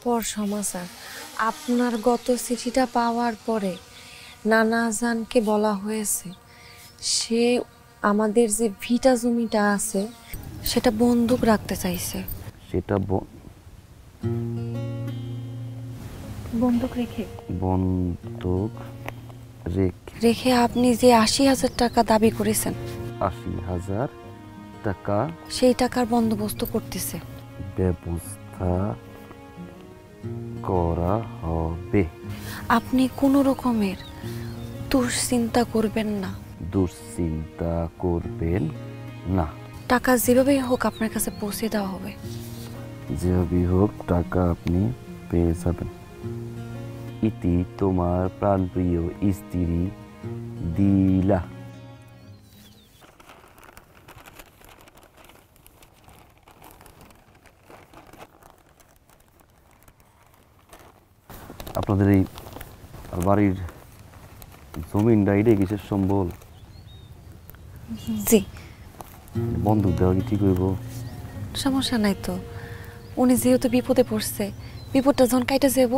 পর সমাচার আপনার গত চিঠিটা পাওয়ার পরে নানা জানকে বলা হয়েছে সে আমাদের যে ভিটা জমিটা আছে সেটা বন্ধক রাখতে চাইছে। সেটা বন্ধক রেখে রেখে আপনি যে ৮০,০০০ টাকা দাবি করেছেন ৮০,০০০ টাকা সেই টাকার বন্দোবস্ত করতেছে। ব্যবস্থা করা হবে। আপনি কোনো রকমের দুশ্চিন্তা করবেন না। দুশ্চিন্তা করবেন না। টাকা যেভাবেই হোক আপনার কাছে পৌঁছে দেওয়া হবে। যেভাবেই হোক টাকা আপনি পেয়ে যাবেন। ইতি তোমার প্রাণপ্রিয় স্ত্রী দিলা। আপনাদের এই বাড়ির জমিনটা এটাই কিসের সম্বল? জি বন্ধক দেওয়া কি ঠিক হইব? সমস্যা নাই তো, উনি যেহেতু বিপদে পড়ছে বিপদটা যখন কাইটা যাব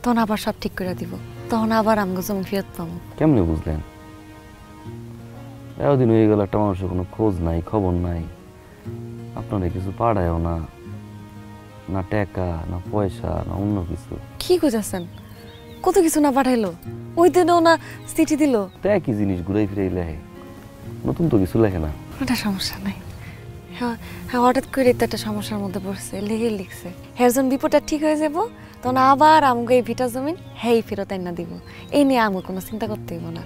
তখন আবার সব ঠিক করে দিব, তখন আবার আমগো জমি ফেরত পাবো। কেমনে বুঝলেন? এতদিন হয়ে গেল একটা মানুষের কোনো খোঁজ নাই খবর নাই, আপনারা কিছু পাঠায়ও না, না টাকা না পয়সা না অন্য কিছু। কি বুঝাচ্ছেন? কত কিছু না পাঠাইলো, ওই দিনও না চিঠি দিল। তো একই জিনিস ঘুরাই ফিরাই লেখে, নতুন তো কিছু লেখে না। ওটা সমস্যা নাই। হ্যাঁ হ্যাঁ হঠাৎ করে তো একটা সমস্যার মধ্যে পড়ছে, লেগে লিখছে হ্যাঁ যখন বিপদটা ঠিক হয়ে যাব তখন আবার আমগো এই ভিটা জমিন হ্যাঁ ফেরত আইনা দিব। এই নিয়ে আমগো কোনো চিন্তা করতে হইব না।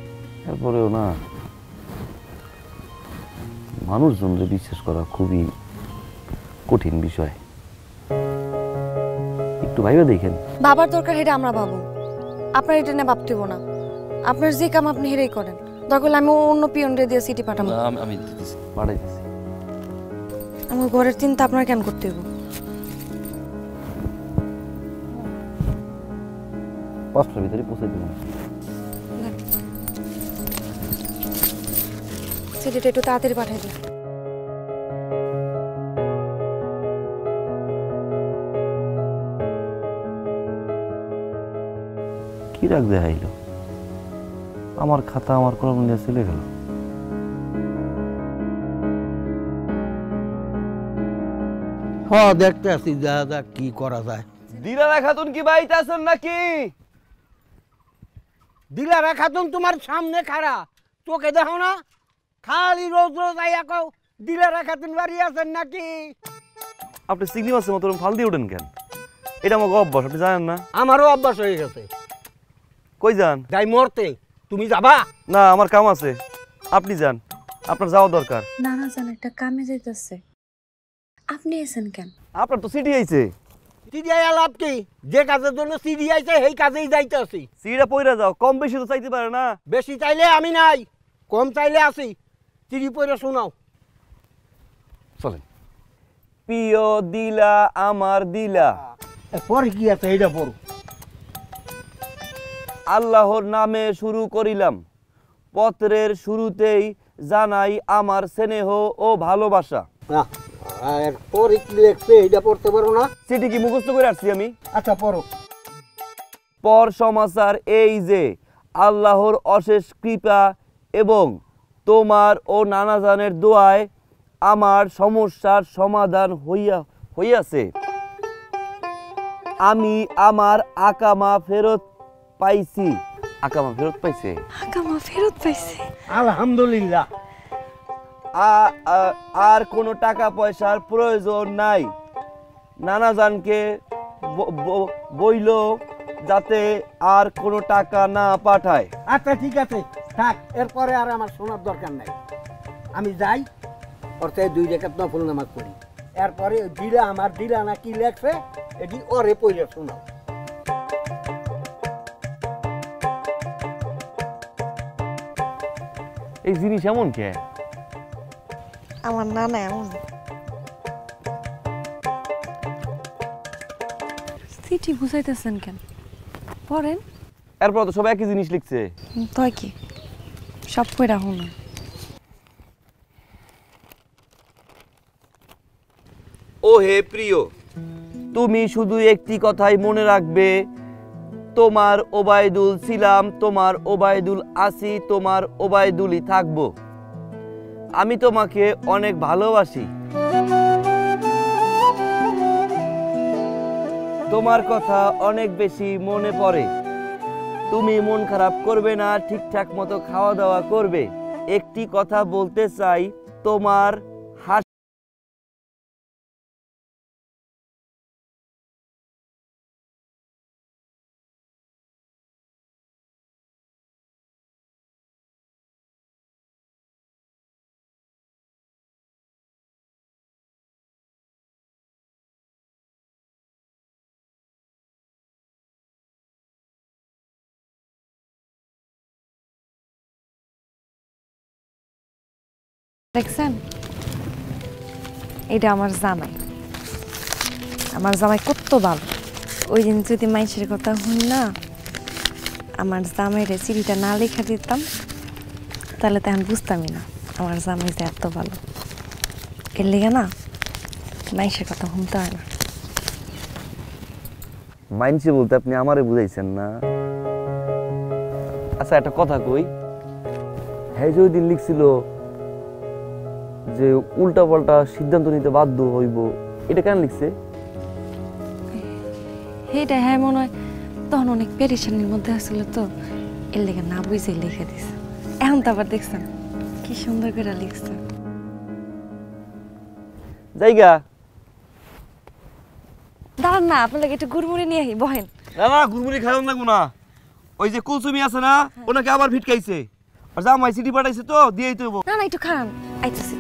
এরপরেও না মানুষজনকে বিশ্বাস করা খুবই কঠিন বিষয়, একটু ভাইবা দেখেন। বাবার দরকার হেটা আমরা ভাবো, আপনার এটা নিয়ে ভাবতে হইব না। আপনার যে কাম আপনি হেরেই করেন, দরকার আমি অন্য পিয়নরে দিয়ে চিঠি পাঠাবো। আমি দিতেছি, পাঠাইতেছি। আমার ঘরের চিন্তা আপনার কেন করতে হইব? পাঁচটার ভিতরে পৌঁছে দিব। চিঠিটা একটু তাড়াতাড়ি পাঠাই দিন। কি রাখ দেখাইল? আমার খাতা আমার কলম নিয়ে চলে গেল। হ্যাঁ দেখতে আসি যা যা কি করা যায়। দিলারা খাতুন কি বাড়িতে আছেন নাকি? দিলারা খাতুন তোমার সামনে খাড়া, চোখে দেখো না? খালি রোজ রোজ আইয়া কও দিলারা খাতুন বাড়ি আছেন নাকি? আপনি চিংড়ি মাছের মতো ফাল দিয়ে ওঠেন কেন? এটা আমার অভ্যাস, আপনি জানেন না? আমারও অভ্যাস হয়ে গেছে। কই যান? যাই মরতে, তুমি যাবা না? আমার কাম আছে, আপনি যান, আপনার যাওয়া দরকার। নানা জান একটা কামে যাইতেছে, আপনি এসেন কেন? আপনার তো চিঠি আইছে। চিঠি আইয়া লাভ কি? যে কাজের জন্য চিঠি আইছে সেই কাজেই যাইতে আছি। চিঠিটা পইরা যাও, কম বেশি তো চাইতে পারে না। বেশি চাইলে আমি নাই, কম চাইলে আছি। চিঠি পড়ে শোনাও। চলেন। প্রিয় দিলা আমার দিলা, পরে কি আছে এইটা পড়ো। আল্লাহর নামে শুরু করিলাম, পত্রের শুরুতেই জানাই আমার স্নেহ ও ভালোবাসা। আর পরে কি লিখছে এইটা পড়তে পারো না? চিঠি কি মুখস্থ করে আসছি আমি? আচ্ছা পড়ো। পর সমাচার এই যে আল্লাহর অশেষ কৃপা এবং তোমার ও নানাজানের দোয়ায় আমার সমস্যার সমাধান হইয়াছে। আমি আমার আকামা ফেরত পাইছি। আকামা ফেরত পাইছে? আকামা ফেরত পাইছে, আলহামদুলিল্লাহ। আর কোনো টাকা পয়সার প্রয়োজন নাই। নানাজানকে বইল যাতে আর কোনো টাকা না পাঠায়। আচ্ছা ঠিক আছে, থাক, এরপরে আর আমার শোনার দরকার নাই। আমি যাই, ওরতে 2 রাকাত নফল নামাজ পড়ি। এরপরে দিলা আমার দিলা না কি লেখছে এটি ওরে পড়ে শোনাও। এই জিনিস এমন কে? আমার নানা এমন। চিঠি বুঝাইতেছেন কেন? পড়েন। এরপর তো সবাই একই জিনিস লিখছে। তাই কি সব পড়া হলো? ও হে প্রিয়, তুমি শুধু একটি কথাই মনে রাখবে, তোমার ওবায়দুল ছিলাম, তোমার ওবায়দুল আছি, তোমার ওবায়দুলই থাকবো। আমি তোমাকে অনেক ভালোবাসি। তোমার কথা অনেক বেশি মনে পড়ে। তুমি মন খারাপ করবে না, ঠিকঠাক মতো খাওয়া দাওয়া করবে। একটি কথা বলতে চাই, তোমার হাসি দেখছেন, এটা আমার জামাই। আমার জামাই কত ভালো। ওই দিন যদি মাইসের কথা হই না, আমার জামাইরে চিঠিটা না লেখা দিতাম, তাহলে তখন বুঝতামই না আমার জামাই যে এত ভালো। এর লেগে না মাইসের কথা শুনতে হয় না। মাইনসে বলতে আপনি আমারে বুঝাইছেন না। আচ্ছা একটা কথা কই, হ্যাঁ যে ওই দিন লিখছিল যে উল্টা পাল্টা সিদ্ধান্ত নিতে বাধ্য হইব, এটা কেন লিখছে? সেইটা হ্যাঁ মনে হয় তখন অনেক পেরেশানির মধ্যে আসছিল, তো এর লেগে না বুঝে লিখে দিছে। এখন তো আবার দেখছেন কি সুন্দর করে লিখছে। জায়গা দাঁড়ান না, আপনার লাগে একটু গুড়মুড়ি নিয়ে আহি, বহেন। না না, গুড়মুড়ি খাইও না গুনা। ওই যে কুলসুমি আছে না, ওনাকে আবার ভিটকাইছে। আর জামাই চিঠি পাঠাইছে তো দিয়েই তো। না না, একটু খান, আইতেছি।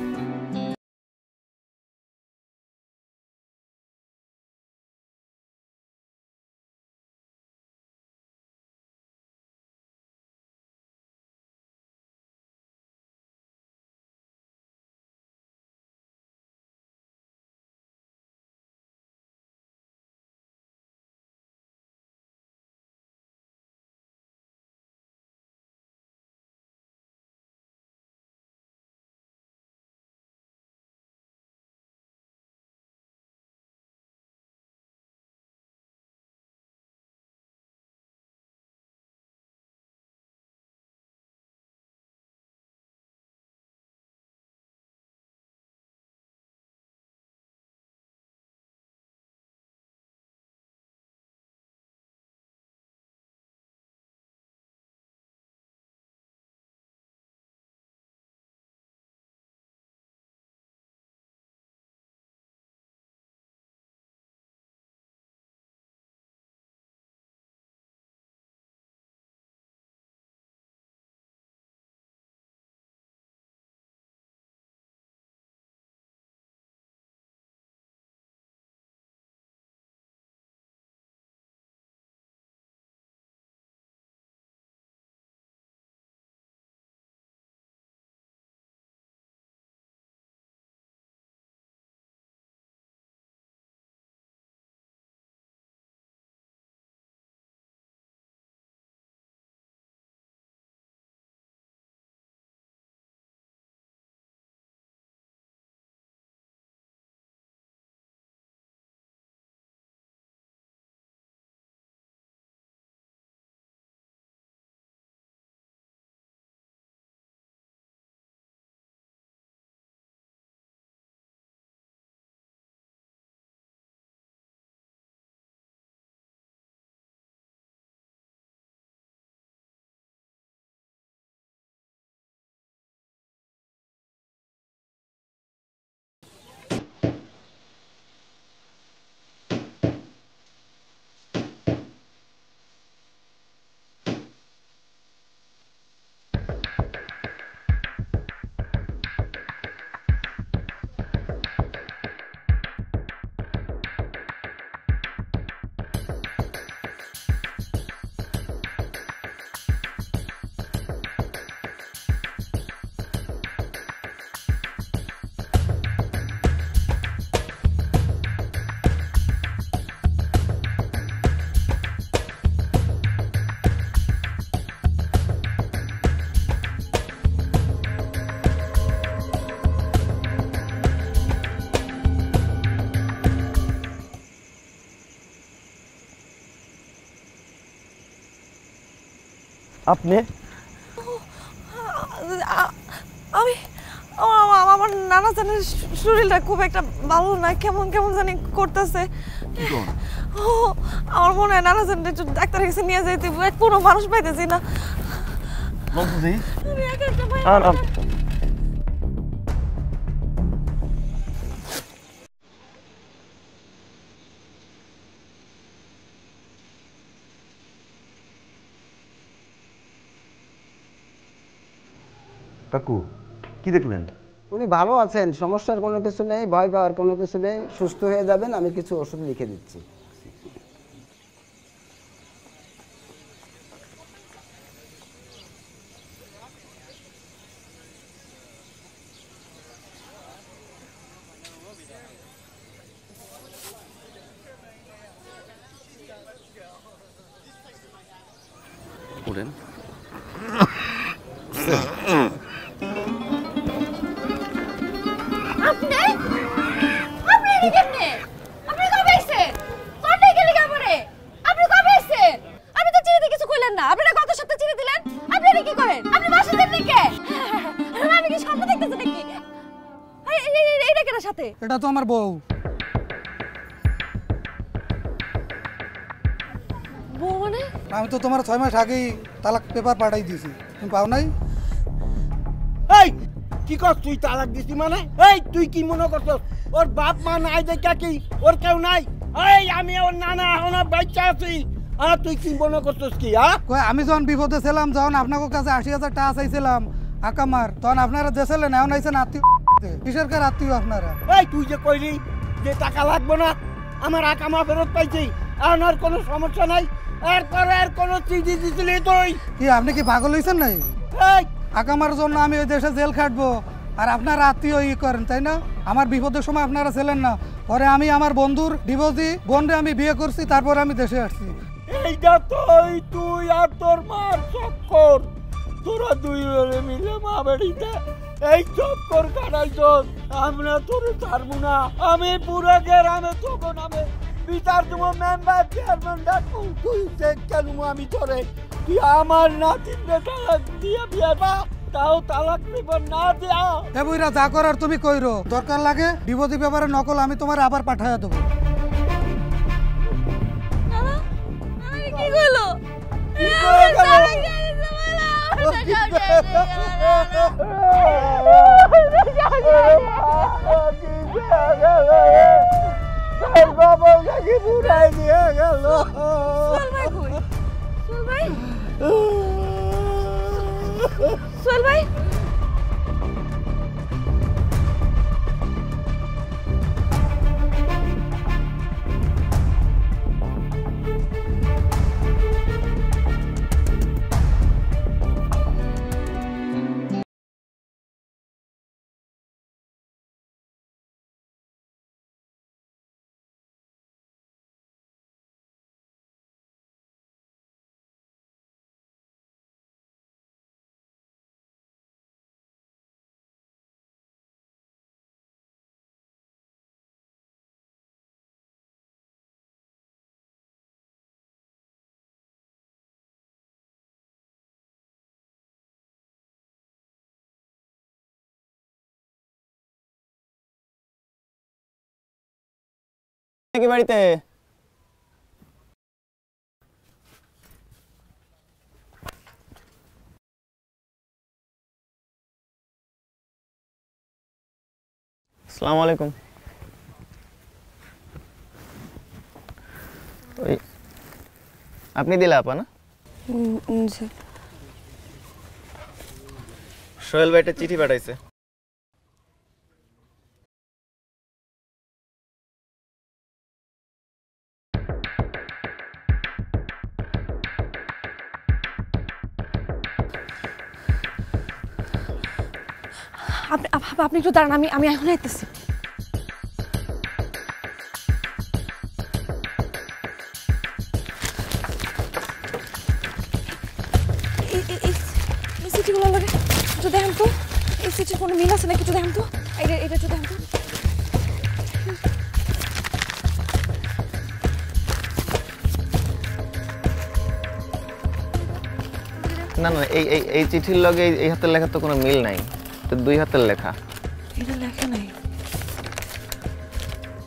আপনি আমি আমার নানা জানের শরীরটা খুব একটা ভালো না, কেমন কেমন জানি করতেছে। আমার মনে হয় নানা জানটা একটু ডাক্তারের কাছে নিয়ে যাইতে, কোনো মানুষ পাইতেছি না। কাকু কি দেখলেন? উনি ভালো আছেন, সমস্যার কোনো কিছু নেই, ভয় পাওয়ার কোনো কিছু নেই, সুস্থ হয়ে যাবেন। আমি কিছু ওষুধ লিখে দিচ্ছি। উঠেন। এটা তো আমার বউ। বউ মানে? আমি তো তোমার 6 মাস আগেই তালাক পেপার পাঠাই দিয়েছি, তুমি পাও নাই? এই কি কর তুই তালাক দিছি মানে? এই তুই কি মনে করছস ওর বাপ মা নাই দেখা কি ওর কেউ নাই? এই আমি ওর নানা এখন বাচ্চা আছি, আর তুই কি মনে করছস কি? কই আমি যখন বিপদে ছিলাম, যখন আপনার কাছে 80,000 টাকা চাইছিলাম আকামার, তখন আপনারা দেছিলেন, এখন আইছেন আত্মীয়। কিসের কার আত্মীয় আপনারা? এই তুই যে কইলি যে টাকা লাগবে না, আমার আকামা ফেরত পাইছি, এখন আর কোনো সমস্যা নাই। এরপরে আর কোনো চিঠি দিছিলি তুই? কি আপনি কি পাগল হয়েছেন নাই? এই আকামার জন্য আমি ওই দেশে জেল খাটবো, আর আপনারা আত্মীয় করেন, তাই না? আমার বিপদের সময় আপনারা ছিলেন না। পরে আমি আমার বন্ধুর ডিভোর্সি বোনরে আমি বিয়ে করছি, তারপর আমি দেশে আসছি। এইটা তুই আর তোর মার চক্কর, তোরা দুই মিলে মা বাড়িতে এই চক্কর কাটাইছ। আমরা তোর ছাড়বো না, আমি পুরো গ্রামে তোকে নামে বিচার দেবো, মেম্বার চেয়ারম্যান ডাকবো। তুই দেখ কেন আমি তোরে, তুই আমার নাতিনকে তালাক দিয়ে বিয়ে বা তাও তালাক পেপার না দেয়া। এ বুইরা যা করার তুমি কইরো, দরকার লাগে ডিভোর্সি পেপারের নকল আমি তোমার আবার পাঠাইয়া দেবো। কি কইলো? সোহেল ভাই, নাকি বাড়িতে? আসসালামু আলাইকুম। ওই আপনি দিলা আপা না? জি। সোহেল ভাই একটা চিঠি পাঠাইছে। আপনি একটু দাঁড়ান, আমি এখন আইতেছি। এই চিঠিগুলো লাগে একটু দেখেন তো, এই চিঠির কোনো মিল আছে নাকি একটু দেখেন তো, এটা একটু দেখেন তো। না না, এই এই এই চিঠির লগে এই হাতের লেখা তো কোনো মিল নাই, তো 2 হাতের লেখা। এটা লেখা নাই,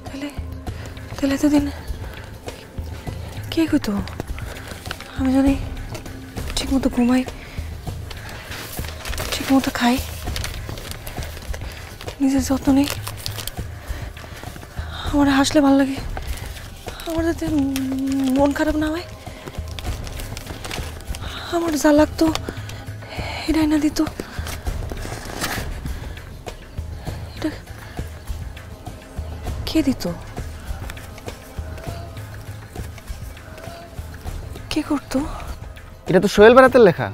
তাহলে তাহলে এতদিন কে কইতো? আমি জানি ঠিক মতো ঘুমাই, ঠিক মতো খাই, নিজের যত্ন নেই, আমার হাসলে ভালো লাগে, আমার যাতে মন খারাপ না হয়, আমার যা লাগতো এটাই না দিত। এটা কে দিত? কে করতো? এটা তো সোহেল বেড়াতের লেখা।